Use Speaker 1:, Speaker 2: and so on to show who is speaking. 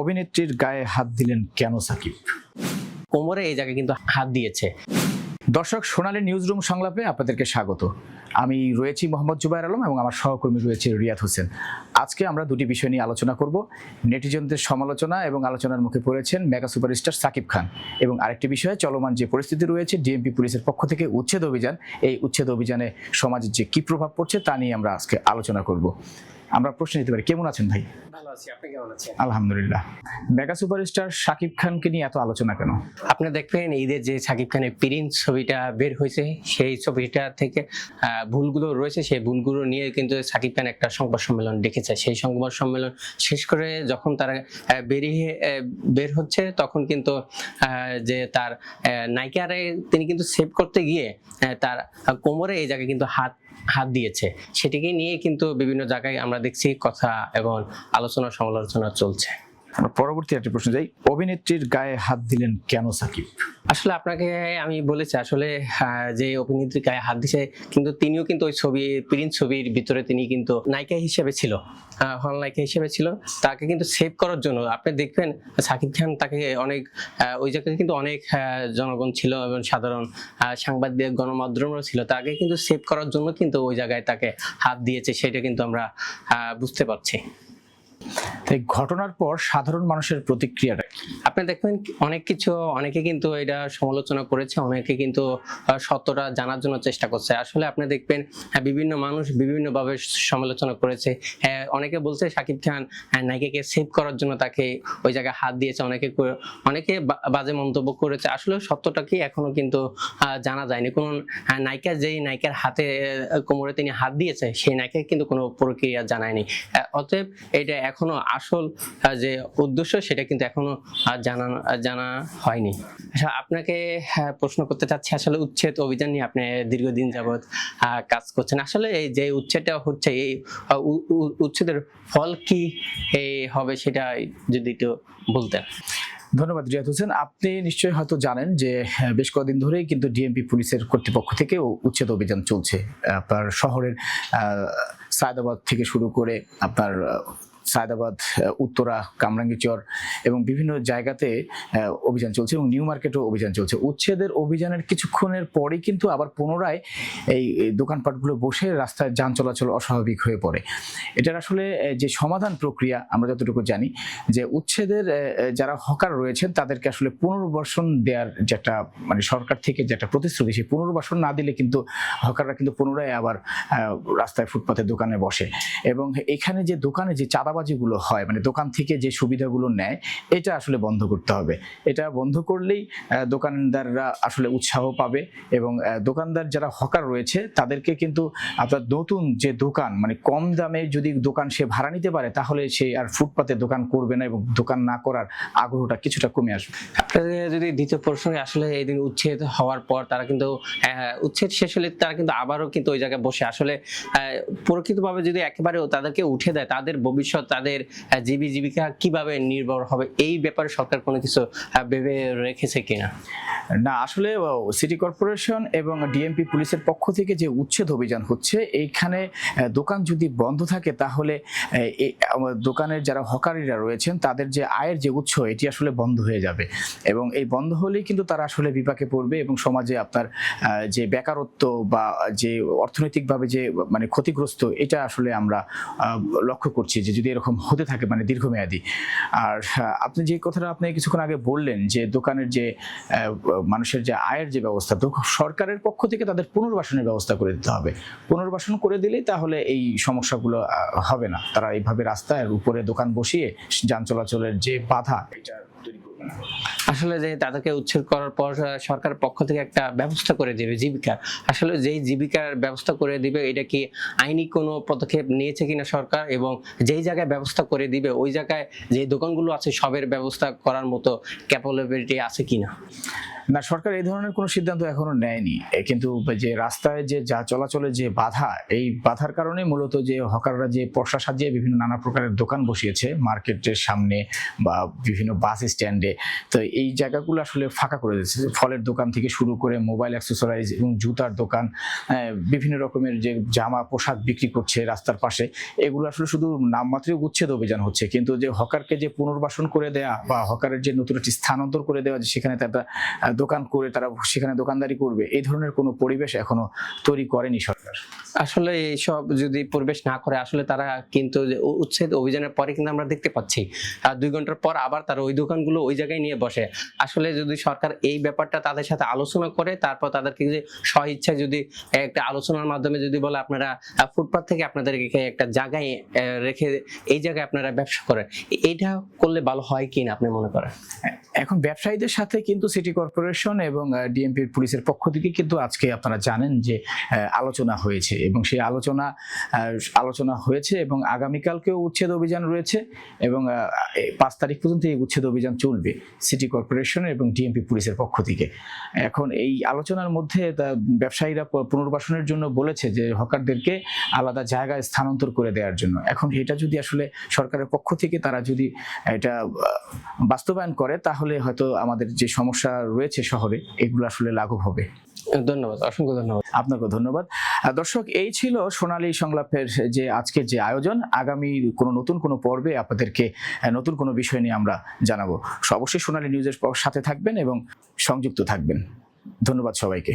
Speaker 1: অভিনেত্রীর গায়ে হাত দিলেন কেন সাকিব?
Speaker 2: কোমরে এই জায়গায় কিন্তু হাত দিয়েছে।
Speaker 1: দর্শক, সোনালী নিউজরুম সংলাপে আপনাদেরকে স্বাগত। আমি রয়েছি মোহাম্মদ জুবায়ের আলম এবং আমার সহকর্মী রয়েছে রিয়াদ হোসেন। আজকে আমরা দুটি বিষয় নিয়ে আলোচনা করব। নেটিজনদের সমালোচনা এবং আলোচনার মুখে পড়েছেন মেগা সুপারস্টার সাকিব খান, এবং আরেকটি বিষয়ে চলমান যে পরিস্থিতি রয়েছে ডিএমপি পুলিশের পক্ষ থেকে উচ্ছেদ অভিযান, এই উচ্ছেদ অভিযানে সমাজের যে কি প্রভাব পড়ছে তা নিয়ে আমরা আজকে আলোচনা করব। আমরা প্রশ্ন নিতে পারি, কেমন আছেন ভাই?
Speaker 2: ভালো আছি, আপনি কেমন আছেন?
Speaker 1: আলহামদুলিল্লাহ। মেগা সুপারস্টার সাকিব খানকে নিয়ে এত আলোচনা কেন?
Speaker 2: আপনি দেখবেন ঈদের যে সাকিব খানের প্রিন্স ছবিটা বের হয়েছে, সেই ছবিটা থেকে ভুলগুলো রয়েছে, সেই ভুলগুলো নিয়ে কিন্তু সাকিব খান একটা সংবাদ সম্মেলন ডেকেছে। সেই সংবাদ সম্মেলন শেষ করে যখন তারা বের হচ্ছে, তখন কিন্তু যে তার নায়িকারে তিনি কিন্তু সেভ করতে গিয়ে তার কোমরে এই জায়গায় কিন্তু হাত দিয়েছে। সেটিকে নিয়ে কিন্তু বিভিন্ন জায়গায় আমরা দেখছি কথা এবং আলোচনা সমালোচনা চলছে।
Speaker 1: আমরা পরবর্তী একটা প্রশ্ন যাই, অভিনেত্রীর গায়ে হাত দিলেন কেন সাকিব?
Speaker 2: আসলে আপনাকে আমি বলেছি, আসলে যে অভিনেত্রী গায়ে হাত দিছে, কিন্তু তিনিও কিন্তু ওই ছবি প্রিন্স ছবির ভিতরে তিনি কিন্তু নায়িকা হিসেবে ছিল, নায়িকা হিসেবে ছিল। তাকে কিন্তু সেভ করার জন্য আপনি দেখবেন সাকিব খান তাকে অনেক ওই জায়গায় কিন্তু অনেক জনগণ ছিল এবং সাধারণ সাংবাদিক গণমাধ্যমও ছিল, তাকে কিন্তু সেভ করার জন্য কিন্তু ওই জায়গায় তাকে হাত দিয়েছে, সেটা কিন্তু আমরা বুঝতে পারছি।
Speaker 1: এই ঘটনার পর সাধারণ মানুষের প্রতিক্রিয়াটা
Speaker 2: আপনি দেখবেন অনেকে কিন্তু এটা সমালোচনা করেছে, অনেকে কিন্তু সত্যটা জানার জন্য চেষ্টা করছে। আসলে আপনি দেখবেন বিভিন্ন মানুষ বিভিন্নভাবে সমালোচনা করেছে। অনেকে বলছে সাকিব খান নায়িকাকে সেভ করার জন্য তাকে ওই জায়গায় হাত দিয়েছে, অনেকে বাজে মন্তব্য করেছে। আসলে সত্যটা কি এখনো কিন্তু জানা যায়নি। কোন নায়িকা যেই নায়িকার হাতে কোমরে তিনি হাত দিয়েছে, সেই নায়িকা কিন্তু কোনো প্রক্রিয়া জানায়নি। অতএব এটা এখনো আসল যে উদ্দেশ্য সেটা কিন্তু এখনো জানা হয়নি। আচ্ছা, আপনাকে প্রশ্ন করতে চাচ্ছি, আসলে উচ্ছেদ অভিযান নিয়ে আপনি দীর্ঘদিন যাবৎ কাজ করছেন। আসলে এই যে উচ্ছেদটা হচ্ছে, এই উচ্ছেদের ফল কি হবে সেটা যদি একটু বলতেন।
Speaker 1: ধন্যবাদ রিয়াদ হোসেন। আপনি নিশ্চয়ই হয়তো জানেন যে বেশ কয়েকদিন ধরেই কিন্তু ডিএমপি পুলিশের কর্তৃপক্ষ থেকে উচ্ছেদ অভিযান চলছে। আপনার শহরের সায়দাবাদ থেকে শুরু করে আপনার সায়দাবাদ, উত্তরা, কামরাঙ্গীচর এবং বিভিন্ন জায়গাতে অভিযান চলছে এবং নিউ মার্কেটও অভিযান চলছে। উচ্ছেদের অভিযানের কিছুক্ষণের পরেই কিন্তু আবার পুনরায় এই দোকানপাটগুলো বসে রাস্তায় যান চলাচল অস্বাভাবিক হয়ে পড়ে। এটার আসলে যে সমাধান প্রক্রিয়া আমরা যতটুকু জানি, যে উচ্ছেদের যারা হকার রয়েছেন তাদেরকে আসলে পুনর্বাসন দেওয়ার যে একটা মানে সরকার থেকে যে একটা প্রতিশ্রুতি, সেই পুনর্বাসন না দিলে কিন্তু হকাররা কিন্তু পুনরায় আবার রাস্তায় ফুটপাতে দোকানে বসে। এবং এখানে যে দোকানে যে চাঁদাবাজিগুলো হয়, মানে দোকান থেকে যে সুবিধাগুলো নেয়, এটা আসলে বন্ধ করতে হবে। এটা বন্ধ করলেই দোকানদাররা আসলে উৎসাহ পাবে এবং দোকানদার যারা হকার রয়েছে তাদেরকে কিন্তু আপনার নতুন যে দোকান, মানে কম দামে যদি দোকান সে ভাড়া নিতে পারে, তাহলে সে আর ফুটপাতে দোকান করবে না এবং দোকান না করার আগ্রহটা কিছুটা কমে আসবে।
Speaker 2: যদি দ্বিতীয় প্রসঙ্গে, আসলে এই দিন উচ্ছেদ হওয়ার পর তারা কিন্তু উচ্ছেদ শেষ হলে তারা কিন্তু আবারও কিন্তু ওই জায়গায় বসে, আসলে প্রকৃতভাবে যদি একেবারে তাদেরকে উঠে দেয়, তাদের ভবিষ্যৎ, তাদের জীবিকা কিভাবে নির্ভর হবে, এই ব্যাপারে সরকার কোনো কিছু ভেবে রেখেছে কিনা?
Speaker 1: না, আসলে সিটি কর্পোরেশন এবং ডিএমপি পুলিশের পক্ষ থেকে যে উচ্ছেদ অভিযান হচ্ছে, এইখানে দোকান যদি বন্ধ থাকে তাহলে দোকানের যারা হকারিরা রয়েছেন তাদের যে আয়ের যে উৎস, এটি আসলে বন্ধ হয়ে যাবে এবং এই বন্ধ হলেই কিন্তু তারা আসলে বিপাকে পড়বে এবং সমাজে আপনার যে বেকারত্ব বা যে অর্থনৈতিকভাবে যে মানে ক্ষতিগ্রস্ত, এটা আসলে আমরা লক্ষ্য করছি যে যদি এরকম হতে থাকে মানে দীর্ঘমেয়াদী। আর আপনি যে কথাটা আপনি কিছুক্ষণ আগে বললেন যে দোকানের যে মানুষের যে আয়ের যে ব্যবস্থা, সরকারের পক্ষ থেকে তাদের পুনর্বাসনের ব্যবস্থা করে দিতে হবে। পুনর্বাসন করে দিলেই তাহলে এই সমস্যাগুলো হবে না। তারা এইভাবে রাস্তার উপরে দোকান বসিয়ে যান চলাচলের যে বাধা, এটা তৈরি করবে না।
Speaker 2: আসলে যে তাদেরকে উচ্ছেদ করার পর সরকারের পক্ষ থেকে একটা ব্যবস্থা করে দিবে জীবিকার, আসলে যেই জীবিকার ব্যবস্থা করে দিবে, এটা কি আইনি কোনো পদক্ষেপ নিয়েছে কিনা সরকার, এবং যেই জায়গায় ব্যবস্থা করে দিবে ওই জায়গায় যে দোকানগুলো আছে সবের ব্যবস্থা করার মতো ক্যাপাবিলিটি আছে কিনা?
Speaker 1: না, সরকার এই ধরনের কোনো সিদ্ধান্ত এখনো নেয়নি। কিন্তু যে রাস্তায় যে যা চলাচলের যে বাধা, এই বাধার কারণে মূলত যে হকাররা যে পর্সা সাজিয়ে বিভিন্ন নানা প্রকারের দোকান বসিয়েছে মার্কেটের সামনে বা বিভিন্ন বাস স্ট্যান্ডে, তো এই জায়গাগুলো আসলে ফাঁকা করে দিচ্ছে, ফলের দোকান থেকে শুরু করে মোবাইল অ্যাক্সেসরিজ এবং জুতার দোকান, বিভিন্ন রকমের যে জামা পোশাক বিক্রি করছে রাস্তার পাশে, এগুলো আসলে শুধু নামমাত্রই উচ্ছেদ অভিযান হচ্ছে, কিন্তু যে হকারকে যে পুনর্বাসন করে দেয়া বা হকারের যে নতুন একটি স্থানান্তর করে দেওয়া, যে সেখানে তারা দোকান করে তারা সেখানে দোকানদারি করবে, এই ধরনের কোনো পরিবেশ এখনো তৈরি করেনি সরকার।
Speaker 2: আসলে এইসব যদি পরিবেশ না করে, আসলে তারা কিন্তু যে উচ্ছেদ অভিযানের পরে কিন্তু আমরা দেখতে পাচ্ছি 2 ঘন্টার পর আবার তারা ওই দোকানগুলো ওই জায়গায় নিয়ে বসে। আসলে যদি সরকার এই ব্যাপারটা তাদের সাথে আলোচনা করে, তারপর তাদেরকে যে স্বইচ্ছায় যদি একটা আলোচনার মাধ্যমে যদি বলে আপনারা ফুটপাত থেকে আপনাদেরকে একটা জায়গায় রেখে এই জায়গায় আপনারা ব্যবসা করেন, এইটা করলে ভালো হয় কিনা আপনি মনে করেন?
Speaker 1: এখন ব্যবসায়ীদের সাথে কিন্তু সিটি কর্পোরেশন এবং ডিএমপির পুলিশের পক্ষ থেকে কিন্তু আজকে আপনারা জানেন যে আলোচনা হয়েছে, এবং সেই আলোচনা হয়েছে এবং আগামীকালকেও উচ্ছেদ অভিযান রয়েছে, এবং 5 তারিখ পর্যন্ত এই উচ্ছেদ অভিযান চলবে সিটি কর্পোরেশন এবং ডিএমপি পুলিশের পক্ষ থেকে। এখন এই আলোচনার মধ্যে ব্যবসায়ীরা পুনর্বাসনের জন্য বলেছে যে হকারদেরকে আলাদা জায়গায় স্থানান্তর করে দেওয়ার জন্য। এখন এটা যদি আসলে সরকারের পক্ষ থেকে তারা যদি এটা বাস্তবায়ন করে, তাহলে হয়তো আমাদের যে সমস্যা রয়েছে শহরে, এগুলো আসলে লাঘব হবে।
Speaker 2: ধন্যবাদ, অসংখ্য ধন্যবাদ।
Speaker 1: আপনাকে ধন্যবাদ। দর্শক, এই ছিল সোনালী সংলাপের যে আজকের যে আয়োজন। আগামী নতুন কোনো পর্বে আপনাদেরকে নতুন কোনো বিষয় নিয়ে আমরা জানাবো। অবশ্যই সোনালী নিউজের সাথে থাকবেন এবং সংযুক্ত থাকবেন। ধন্যবাদ সবাইকে।